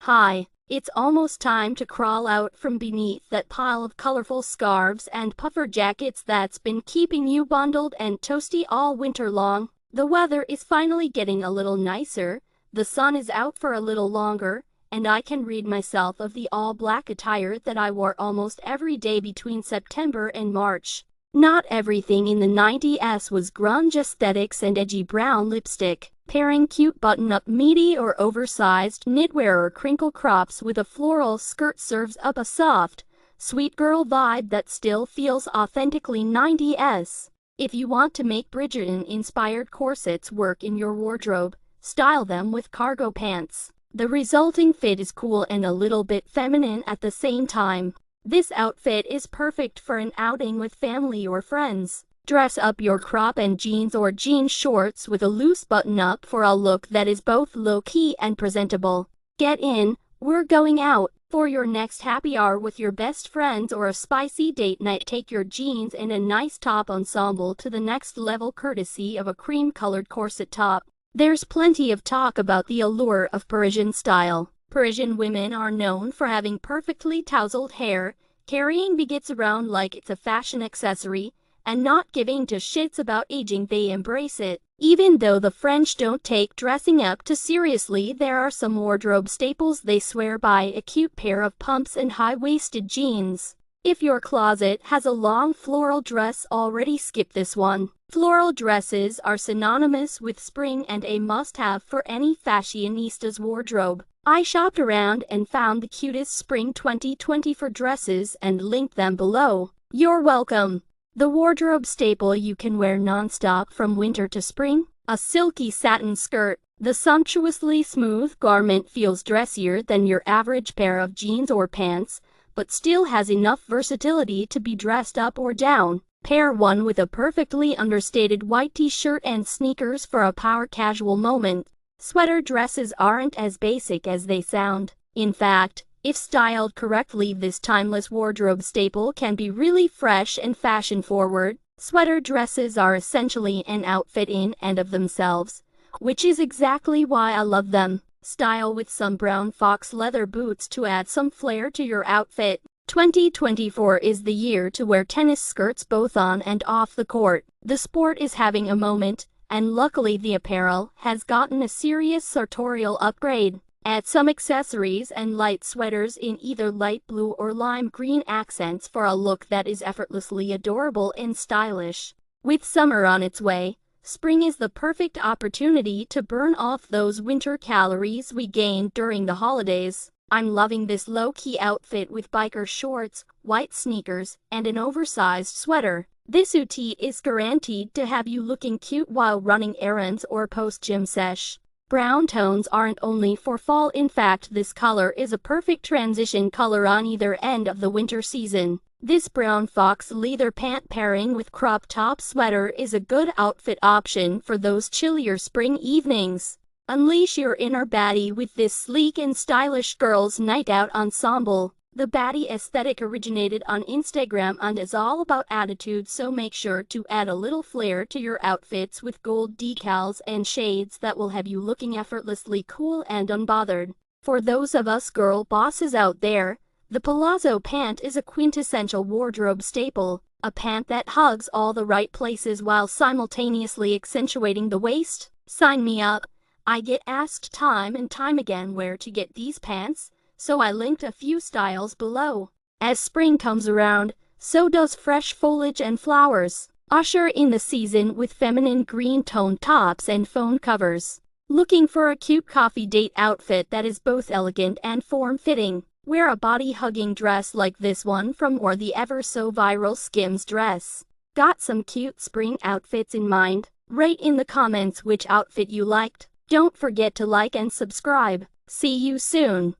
Hi, it's almost time to crawl out from beneath that pile of colorful scarves and puffer jackets that's been keeping you bundled and toasty all winter long. The weather is finally getting a little nicer, the sun is out for a little longer, and I can rid myself of the all-black attire that I wore almost every day between September and March. Not everything in the 90s was grunge aesthetics and edgy brown lipstick. Pairing cute button-up midi or oversized knitwear or crinkle crops with a floral skirt serves up a soft, sweet girl vibe that still feels authentically 90s. If you want to make Bridgerton-inspired corsets work in your wardrobe, style them with cargo pants. The resulting fit is cool and a little bit feminine at the same time. This outfit is perfect for an outing with family or friends. Dress up your crop and jeans or jean shorts with a loose button-up for a look that is both low-key and presentable. Get in, we're going out. For your next happy hour with your best friends or a spicy date night, take your jeans and a nice top ensemble to the next level courtesy of a cream-colored corset top. There's plenty of talk about the allure of Parisian style. Parisian women are known for having perfectly tousled hair, carrying baguettes around like it's a fashion accessory, and not giving two shits about aging. They embrace it. Even though the French don't take dressing up too seriously, there are some wardrobe staples they swear by: a cute pair of pumps and high-waisted jeans. If your closet has a long floral dress already, skip this one. Floral dresses are synonymous with spring and a must-have for any fashionista's wardrobe. I shopped around and found the cutest spring 2024 dresses and linked them below. You're welcome. The wardrobe staple you can wear non-stop from winter to spring: a silky satin skirt. The sumptuously smooth garment feels dressier than your average pair of jeans or pants, but still has enough versatility to be dressed up or down. Pair one with a perfectly understated white t-shirt and sneakers for a power casual moment. Sweater dresses aren't as basic as they sound. In fact, if styled correctly, this timeless wardrobe staple can be really fresh and fashion-forward. Sweater dresses are essentially an outfit in and of themselves, which is exactly why I love them. Style with some brown fox leather boots to add some flair to your outfit. 2024 is the year to wear tennis skirts both on and off the court. The sport is having a moment, and luckily the apparel has gotten a serious sartorial upgrade. Add some accessories and light sweaters in either light blue or lime green accents for a look that is effortlessly adorable and stylish. With summer on its way, spring is the perfect opportunity to burn off those winter calories we gained during the holidays. I'm loving this low-key outfit with biker shorts, white sneakers, and an oversized sweater. This hoodie is guaranteed to have you looking cute while running errands or post-gym sesh. Brown tones aren't only for fall. In fact, this color is a perfect transition color on either end of the winter season. This brown fox leather pant pairing with crop top sweater is a good outfit option for those chillier spring evenings. Unleash your inner baddie with this sleek and stylish girls' night out ensemble. The baddie aesthetic originated on Instagram and is all about attitude, so make sure to add a little flair to your outfits with gold decals and shades that will have you looking effortlessly cool and unbothered. For those of us girl bosses out there, the palazzo pant is a quintessential wardrobe staple. A pant that hugs all the right places while simultaneously accentuating the waist. Sign me up. I get asked time and time again where to get these pants, so I linked a few styles below. As spring comes around, so does fresh foliage and flowers. Usher in the season with feminine green toned tops and phone covers. Looking for a cute coffee date outfit that is both elegant and form-fitting? Wear a body-hugging dress like this one from or the ever-so-viral Skims dress. Got some cute spring outfits in mind? Write in the comments which outfit you liked. Don't forget to like and subscribe. See you soon.